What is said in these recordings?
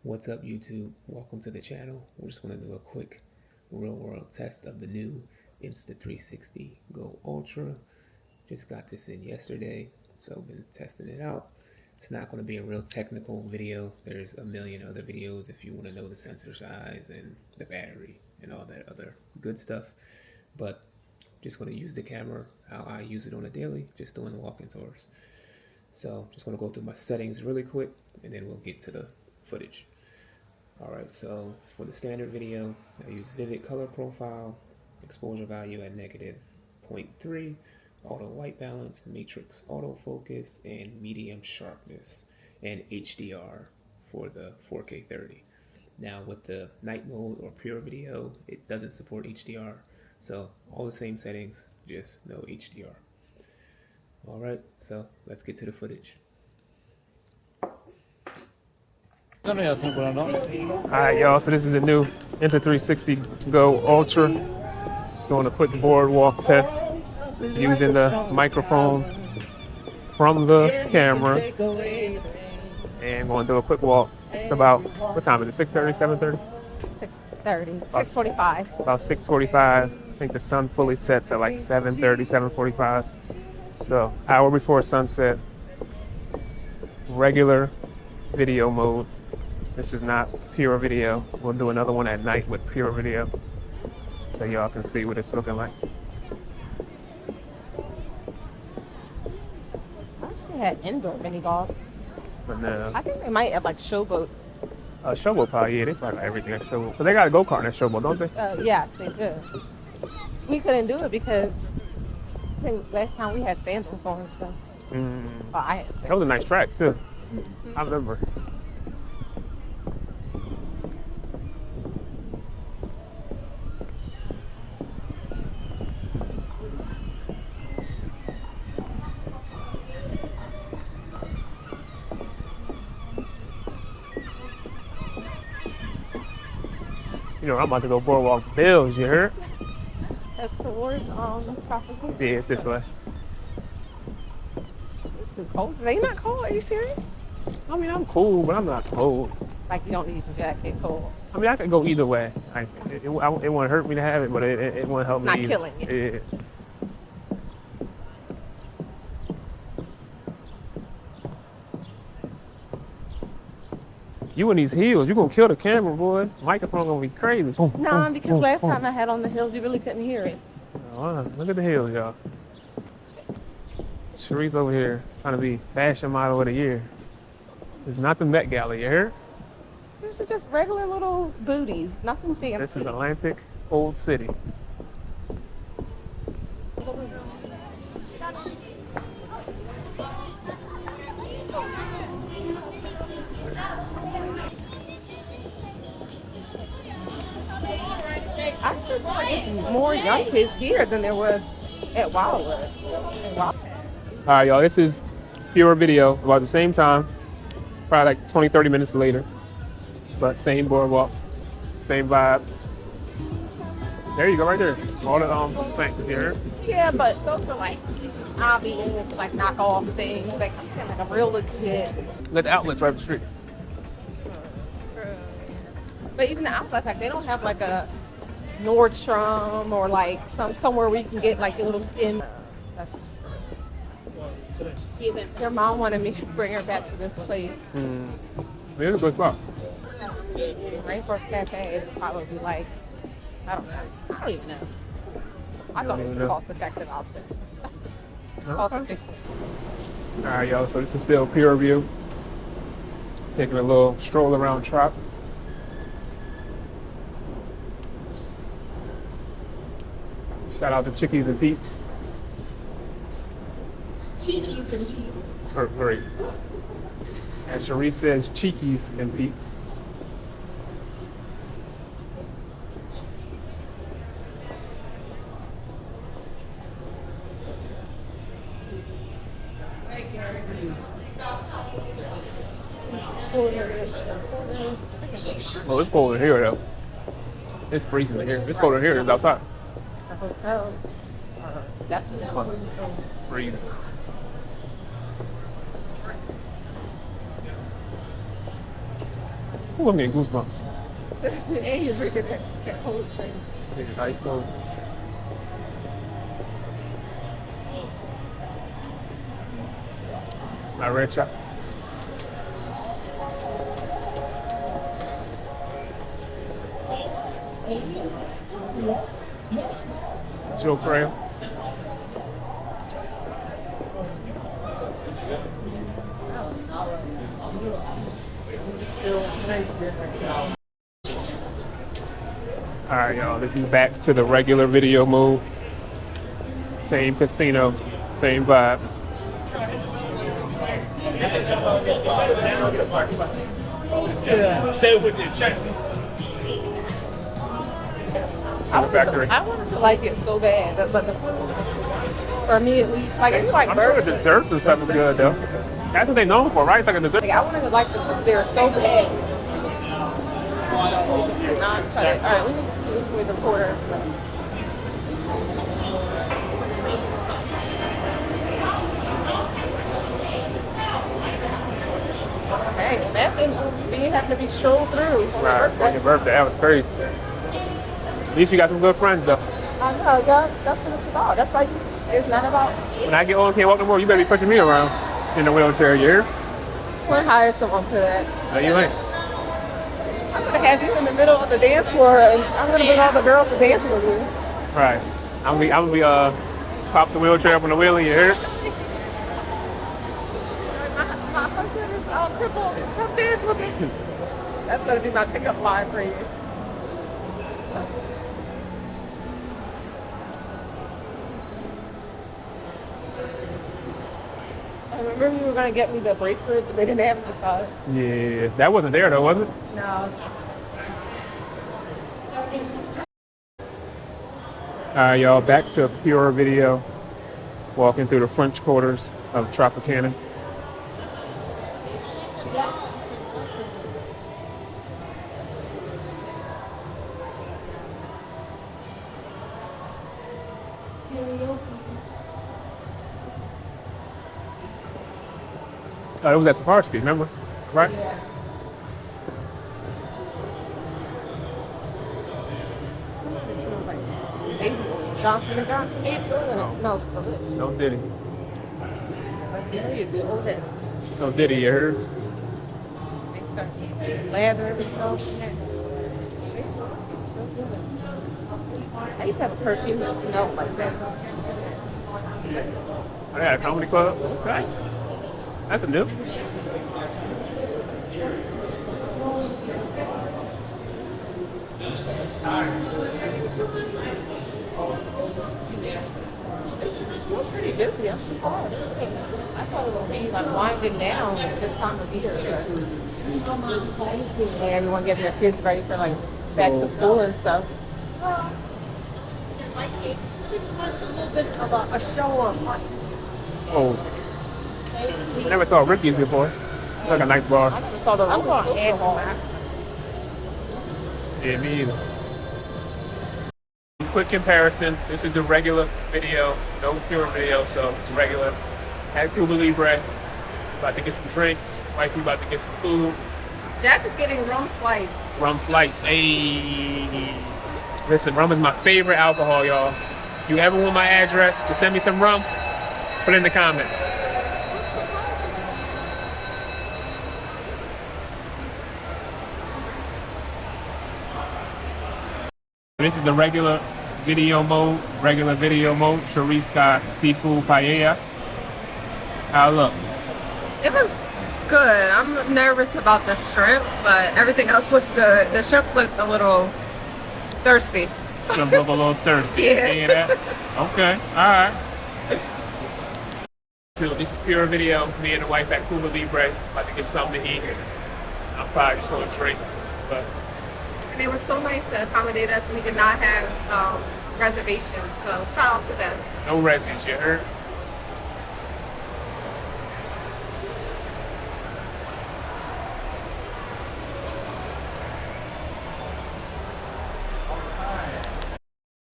What's up, YouTube? Welcome to the channel. We're just going to do a quick real-world test of the new Insta360 Go Ultra. Just got this in yesterday, so been testing it out. It's not going to be a real technical video. There's a million other videos if you want to know the sensor size and the battery and all that other good stuff. But just going to use the camera how I use it on a daily, just doing walking tours. So just going to go through my settings really quick, and then we'll get to the footage. Alright, so for the standard video, I use vivid color profile, exposure value at -0.3, auto white balance, matrix autofocus, and medium sharpness, and HDR for the 4K 30. Now with the night mode or pure video, it doesn't support HDR, so all the same settings, just no HDR. Alright, so let's get to the footage. Alright, y'all, so this is the new Insta360 Go Ultra. Just doing a quick boardwalk test using the microphone from the camera. And going to do a quick walk. It's about, what time is it, 6:30, 7:30? 6:30, 6:45. About 6:45. I think the sun fully sets at like 7:30, 7:45. So, hour before sunset. Regular video mode. This is not pure video. We'll do another one at night with pure video, so y'all can see what it's looking like. I actually had indoor mini golf. But I think they might have like showboat. Showboat probably, yeah, they probably got everything at Showboat. But they got a go-kart at Showboat, don't they? Yes, they do. We couldn't do it because I think last time we had sandals on and stuff. Well, I had sandals. That was a nice track too. I remember. You know, I'm about to go Boardwalk Bills, you heard? That's towards Tropical. Yeah, it's this way. It's too cold. Are you not cold? Are you serious? I mean, I'm cool, but I'm not cold. Like you don't need your jacket cold. I mean, I could go either way. It won't hurt me to have it, but it won't help me It's not either. killing you. Yeah. You in these heels, you gonna kill the camera, boy. Microphone gonna be crazy. Boom, Nah, boom, because boom, last boom. time I had on the hills, you really couldn't hear it. Look at the heels, y'all. Sharice over here trying to be fashion model of the year. It's not the Met Gala, you heard? This is just regular little booties, nothing fancy. This is Atlantic Old City. I feel like there's more young kids here than there was at Wildwood. All right, y'all, this is pure video about the same time, probably like 20, 30 minutes later, but same boardwalk, same vibe. There you go, right there. All the spanks here. Yeah, but those are like obvious, like knockoff things. They come in like a real legit. Look at the outlets right up the street. But even the outlets, like they don't have like a Nordstrom or like somewhere where you can get like a little skin. Even your mom wanted me to bring her back to this place. Here's a good spot. Rainforest Cafe is probably like, I don't even know. I thought it was a cost-effective option. Cost-efficient. All right, y'all, so this is still pure view. Taking a little stroll around Trop. Shout out to Chickies and Pete's. Cheekies and Pete's. Great. And Sharice says Cheekies and Pete's. Well, it's colder here though. It's freezing here. It's colder here than it's outside. The hotels are definitely Freezing. Ooh, I'm getting goosebumps. And you're drinking that cold drink. This is ice cold. La Recha. Joe Crail. Alright, y'all, this is back to the regular video mode. Same casino, same vibe. Stay with your check. I wanted to like it so bad, but the food, for me at least, like it's like I'm sure burgers. the desserts and stuff is good though. That's what they known for, right? It's like a dessert. Like I wanted to like the food there so bad. Alright, we need to see this with the recorder. Hey, imagine being having to be strolled through. Right, on your birthday, that was crazy. At least you got some good friends though. I know, that's what it's about. That's why it's not about. When I get old and can't walk no more, you better be pushing me around in the wheelchair. You hear? We'll hire someone for that. No, you ain't. I'm gonna have you in the middle of the dance floor, and I'm gonna bring all the girls to dance with you. Right. I'm gonna be pop the wheelchair up on the wheelie. You hear? My husband is crippled. Come dance with me. That's gonna be my pickup line for you. I remember you were gonna get me the bracelet, but they didn't have it this time. Yeah, that wasn't there though, was it? No. Alright, y'all, back to a pure video. Walking through the French quarters of Tropicana. Oh, it was at Safarski, remember? Right? Yeah. It smells like April. Johnson & Johnson April, and it smells good. No Diddy. There you do. Oh, this. No Diddy, you heard? They start lather themselves in there. So good. I used to have a perfume that smelled like that. Oh, they had a comedy club? Okay. That's a new. It's still pretty busy. I'm surprised. I thought it would be like winding down this time of year. Like everyone getting their kids ready for like back to school and stuff. Like it wants a little bit of a show of life. Oh, I never saw Ricky's before. It's like a nice bar. I never saw the I'm Roman gonna Silver Hall. add Yeah, me either. Quick comparison. This is the regular video, no pure video, so it's regular. Had Cuba Libre. About to get some drinks. Wifey about to get some food. Jack is getting rum flights. Rum flights. Hey. Listen, rum is my favorite alcohol, y'all. You ever want my address to send me some rum? Put it in the comments. This is the regular video mode. Sharice got seafood paella. How it look? It looks good. I'm nervous about the shrimp, but everything else looks good. The shrimp looked a little thirsty. Shrimp look a little thirsty. Yeah. You hear that? Okay. All right. So this is pure video. Me and the wife at Cuba Libre. About to get something to eat. I'm probably just gonna drink, but. And they were so nice to accommodate us. We did not have reservations, so shout out to them. No residents, you heard?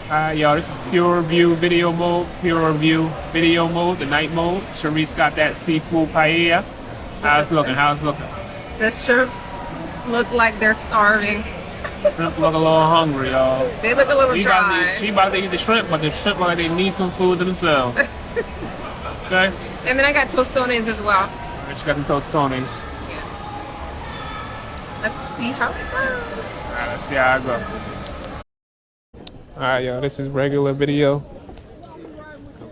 Alright, y'all, this is pure view video mode, the night mode. Sharice got that seafood paella. How's it looking? The shrimp look like they're starving. Shrimp look a little hungry, y'all. They look a little dry. She about to eat the shrimp, but the shrimp look like they need some food themselves. Okay? And then I got tostones as well. Alright, she got the tostones. Yeah. Let's see how it goes. Alright, let's see how I go. Alright, y'all, this is regular video.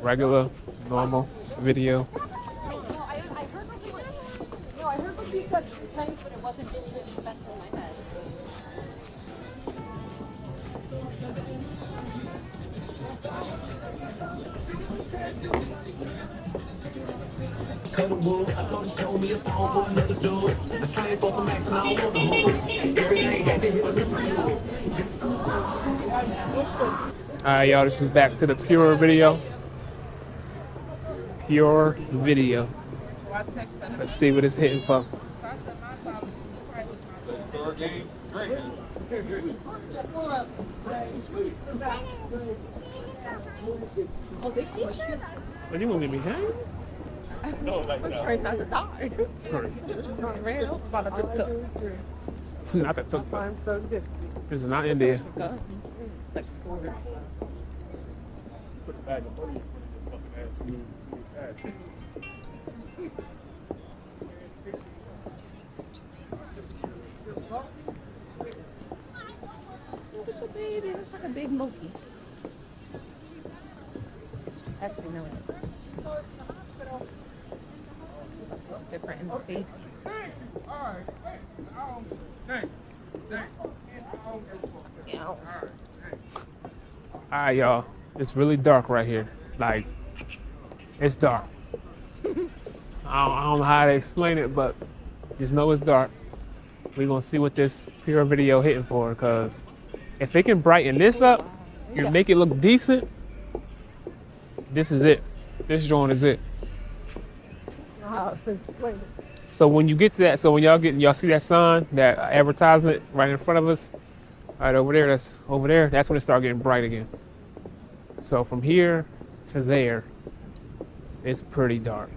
Regular, normal video. I heard what you said 2 times, but it wasn't really making sense in my head. Alright, y'all, this is back to the pure video. Pure video. Let's see what it's hitting for. What, you gonna leave me hanging? I'm trying not to die. Not the tuk-tuk. I'm so good. This is not India. Like sword. Look at the baby. It's like a big monkey. Actually, no. Different in the face. Yeah. Alright, y'all. It's really dark right here. Like, it's dark. I don't know how to explain it, but just know it's dark. We're gonna see what this pure video hitting for, because if it can brighten this up and make it look decent, this is it. This joint is it. So when you get to that, so when y'all see that sign, that advertisement right in front of us, right over there, that's when it starts getting bright again. So from here to there, it's pretty dark.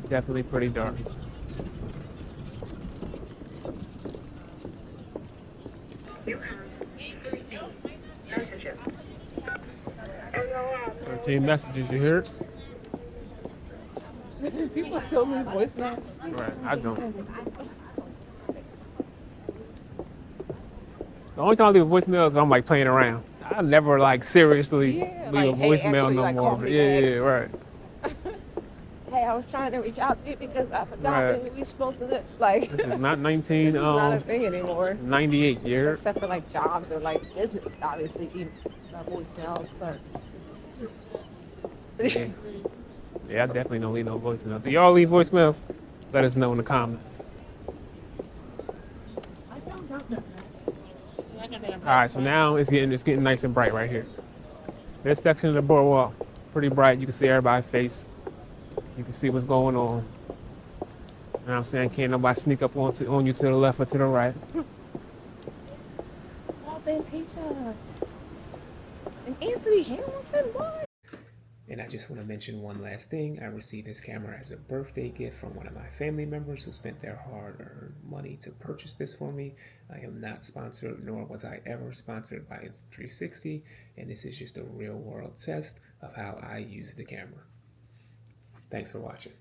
Definitely pretty dark. Messages, you hear it? People still leave voicemails. Right, I don't. The only time I leave a voicemail is I'm like playing around. I never like seriously leave a voicemail no more. Yeah, right. Hey, I was trying to reach out to you because I forgot that we were supposed to do. Like, this is not this is not a thing anymore. 98 year. Except for like jobs or like business, obviously, even voicemails, but. Yeah, I definitely don't leave no voicemails. Do y'all leave voicemails? Let us know in the comments. Alright, so now it's getting nice and bright right here. This section of the boardwalk, pretty bright. You can see everybody's face. You can see what's going on. You know what I'm saying? Can't nobody sneak up on you to the left or to the right. Fantasia. And Anthony Hamilton, what? And I just want to mention one last thing. I received this camera as a birthday gift from one of my family members who spent their hard-earned money to purchase this for me. I am not sponsored, nor was I ever sponsored by Insta360, and this is just a real-world test of how I use the camera. Thanks for watching.